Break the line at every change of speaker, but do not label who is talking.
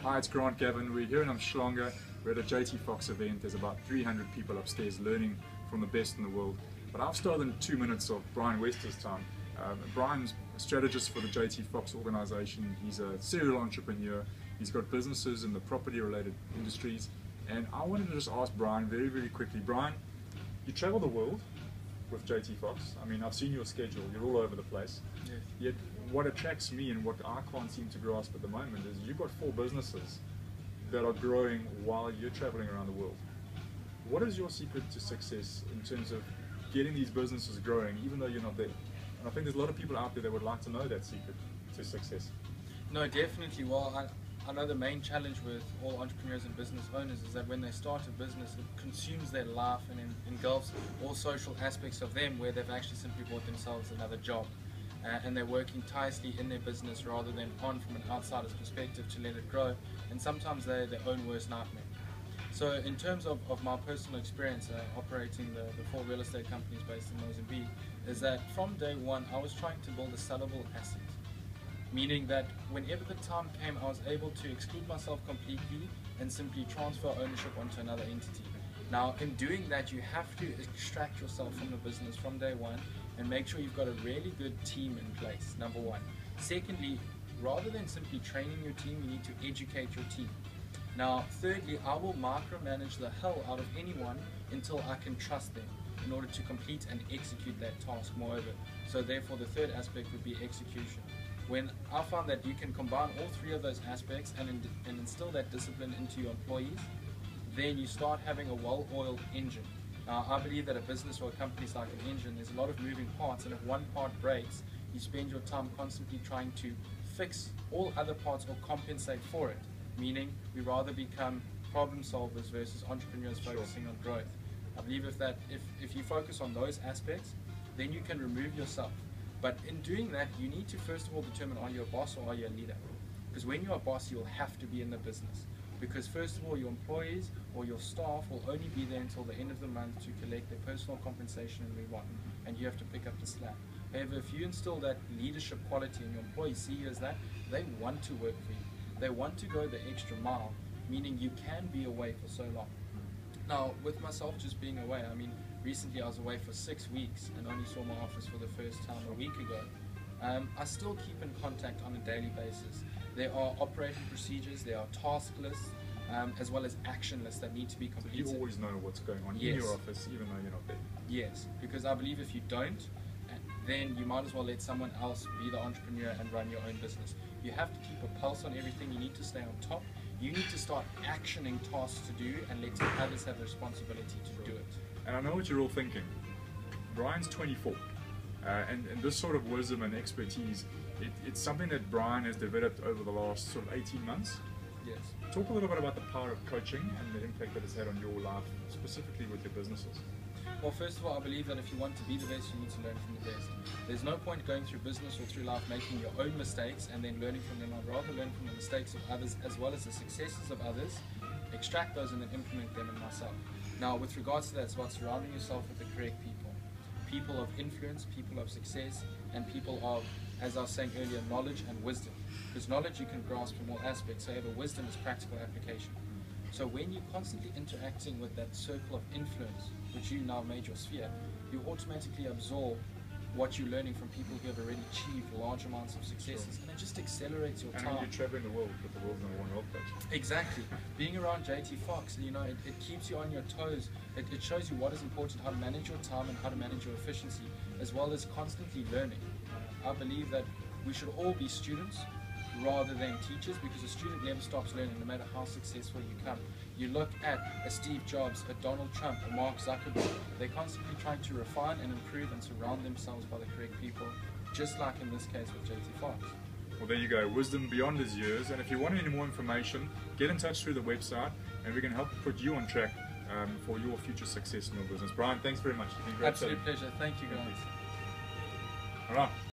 Hi, it's Grant Gavin. We're here in Umhlanga. We're at a JT Fox event. There's about 300 people upstairs learning from the best in the world. But I've stolen 2 minutes of Bryan Wester's time. Bryan's a strategist for the JT Fox organization. He's a serial entrepreneur. He's got businesses in the property-related industries. And I wanted to just ask Bryan very, very quickly. Bryan, you travel the world with JT Fox. I mean, I've seen your schedule. You're all over the place.
Yes.
Yet, what attracts me and what I can't seem to grasp at the moment is you've got 4 businesses that are growing while you're traveling around the world. What is your secret to success in terms of getting these businesses growing, even though you're not there? And I think there's a lot of people out there that would like to know that secret to success.
No, definitely. Well, I know the main challenge with all entrepreneurs and business owners is that when they start a business, it consumes their life and engulfs all social aspects of them, where they've actually simply bought themselves another job. And they're working tirelessly in their business rather than on from an outsider's perspective to let it grow, and sometimes they're their own worst nightmare. So in terms of my personal experience operating the 4 real estate companies based in Mozambique, is that from day one I was trying to build a sellable asset, meaning that whenever the time came I was able to exclude myself completely and simply transfer ownership onto another entity. Now in doing that, you have to extract yourself from the business from day one and make sure you've got a really good team in place, number one. Secondly, rather than simply training your team, you need to educate your team. Now thirdly, I will micromanage the hell out of anyone until I can trust them in order to complete and execute that task moreover. So therefore the third aspect would be execution. When I found that you can combine all 3 of those aspects and instill that discipline into your employees, then you start having a well-oiled engine. Now, I believe that a business or a company is like an engine. There's a lot of moving parts, and if one part breaks, you spend your time constantly trying to fix all other parts or compensate for it. Meaning, we rather become problem solvers versus entrepreneurs focusing on growth. I believe if you focus on those aspects, then you can remove yourself. But in doing that, you need to first of all determine, are you a boss or are you a leader? Because when you're a boss, you'll have to be in the business. Because first of all, your employees or your staff will only be there until the end of the month to collect their personal compensation and move on, and you have to pick up the slack. However, if you instill that leadership quality and your employees see you as that, they want to work for you. They want to go the extra mile, meaning you can be away for so long. Now, with myself just being away, I mean, recently I was away for 6 weeks and only saw my office for the first time a week ago. I still keep in contact on a daily basis. There are operating procedures, there are task lists, as well as action lists that need to be completed.
So you always know what's going on in your office, even though you're not there.
Yes, because I believe if you don't, then you might as well let someone else be the entrepreneur and run your own business. You have to keep a pulse on everything. You need to stay on top. You need to start actioning tasks to do and letting others have the responsibility to do it.
And I know what you're all thinking. Bryan's 24. And this sort of wisdom and expertise, it's something that Bryan has developed over the last sort of 18 months.
Yes.
Talk a little bit about the power of coaching and the impact that it's had on your life, specifically with your businesses.
Well, first of all, I believe that if you want to be the best, you need to learn from the best. There's no point going through business or through life making your own mistakes and then learning from them. I'd rather learn from the mistakes of others as well as the successes of others, extract those and then implement them in myself. Now, with regards to that, it's about surrounding yourself with the correct people. People of influence, people of success, and people of, as I was saying earlier, knowledge and wisdom. Because knowledge you can grasp from all aspects, however, wisdom is practical application. So when you're constantly interacting with that circle of influence, which you now made your sphere, you automatically absorb what you're learning from people who have already achieved large amounts of successes, and it just accelerates your time.
And you're traveling the world with the world's #1 wealth coach.
Exactly. Being around JT Fox, you know, it keeps you on your toes. It shows you what is important, how to manage your time and how to manage your efficiency, as well as constantly learning. I believe that we should all be students rather than teachers, because a student never stops learning no matter how successful you come. You look at a Steve Jobs, a Donald Trump, a Mark Zuckerberg, they're constantly trying to refine and improve and surround themselves by the correct people, just like in this case with JT Fox.
Well, there you go, wisdom beyond his years. And if you want any more information, get in touch through the website and we can help put you on track for your future success in your business. Bryan, thanks very much. It's been great.
Absolute pleasure. Thank you guys.
All right.